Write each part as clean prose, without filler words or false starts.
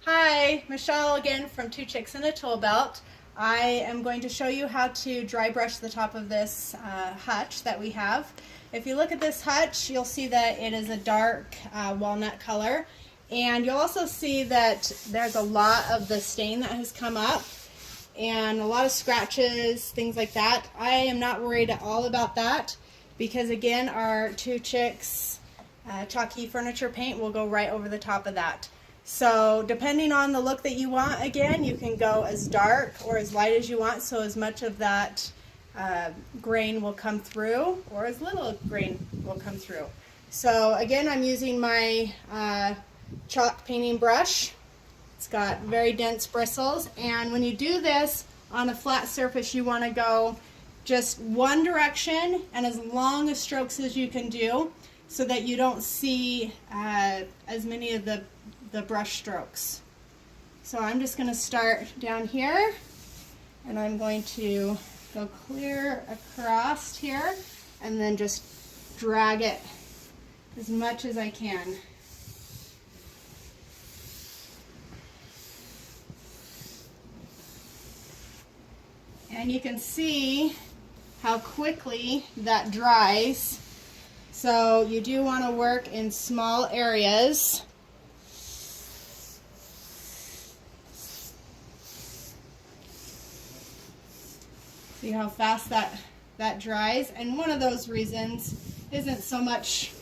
Hi, Michelle again from Two Chicks and a Tool Belt. I am going to show you how to dry brush the top of this hutch that we have. If you look at this hutch, you'll see that it is a dark walnut color, and you'll also see that there's a lot of the stain that has come up and a lot of scratches, things like that. I am not worried at all about that because again, our Two Chicks chalky furniture paint will go right over the top of that. So depending on the look that you want, again, you can go as dark or as light as you want, so as much of that grain will come through, or as little grain will come through. So again, I'm using my chalk painting brush. It's got very dense bristles, and when you do this on a flat surface, you want to go just one direction and as long as strokes as you can do, so that you don't see as many of the brush strokes. So I'm just going to start down here, and I'm going to go clear across here and then just drag it as much as I can. And you can see how quickly that dries. So you do want to work in small areas. See how fast that dries? And one of those reasons isn't so much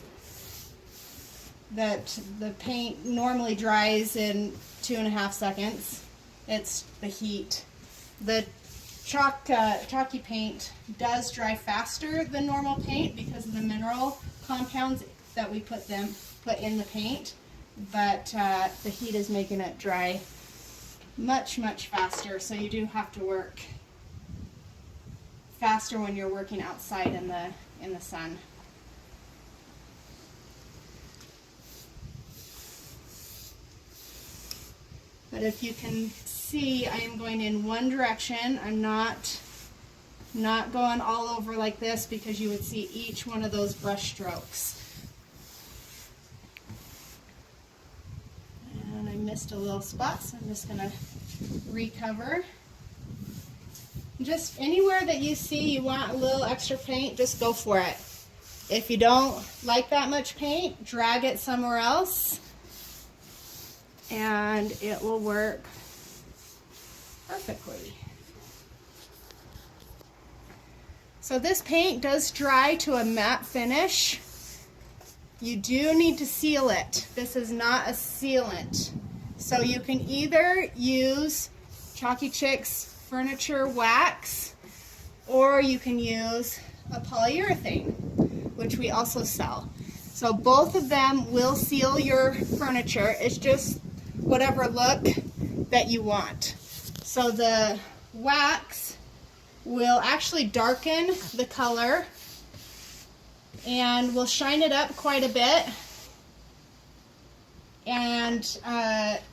that the paint normally dries in 2.5 seconds. It's the heat. The chalky paint does dry faster than normal paint because of the mineral compounds that we put in the paint, but the heat is making it dry much faster, so you do have to work faster when you're working outside in the sun. But if you can see, I am going in one direction. I'm not going all over like this, because you would see each one of those brush strokes. And I missed a little spot, so I'm just going to recover. Just anywhere that you see you want a little extra paint, just go for it. If you don't like that much paint, drag it somewhere else and it will work perfectly. So this paint does dry to a matte finish. You do need to seal it. This is not a sealant. So you can either use Chalky Chicks furniture wax, or you can use a polyurethane, which we also sell. So both of them will seal your furniture. It's just whatever look that you want. So the wax will actually darken the color and will shine it up quite a bit, and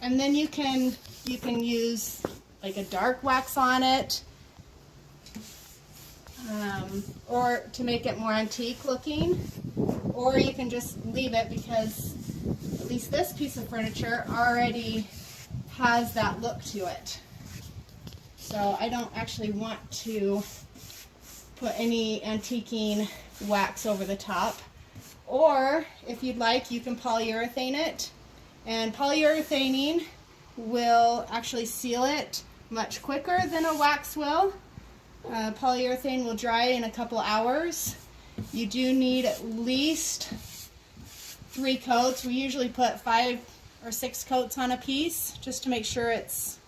then you can use like a dark wax on it, or to make it more antique looking, or you can just leave it, because at least this piece of furniture already has that look to it. So I don't actually want to put any antiquing wax over the top. Or if you'd like, you can polyurethane it, and polyurethaning will actually seal it much quicker than a wax will. Polyurethane will dry in a couple hours. You do need at least 3 coats. We usually put 5 or 6 coats on a piece, just to make sure it's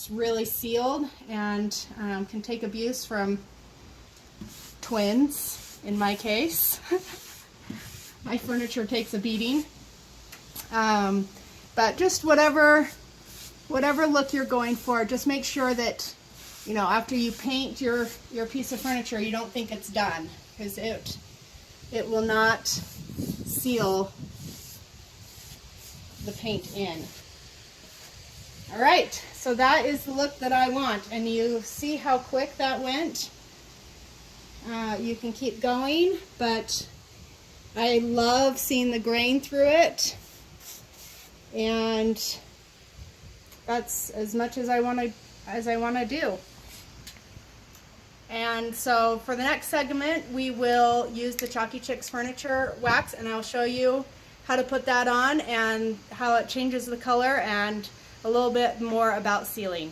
really sealed, and can take abuse from twins in my case. My furniture takes a beating. But just whatever look you're going for, just make sure that, you know, after you paint your piece of furniture, you don't think it's done, because it will not seal the paint in. All right, so that is the look that I want, and you see how quick that went. You can keep going, but I love seeing the grain through it, and that's as much as I want to do. And so for the next segment, we will use the Chalky Chicks furniture wax, and I'll show you how to put that on and how it changes the color and a little bit more about sealing.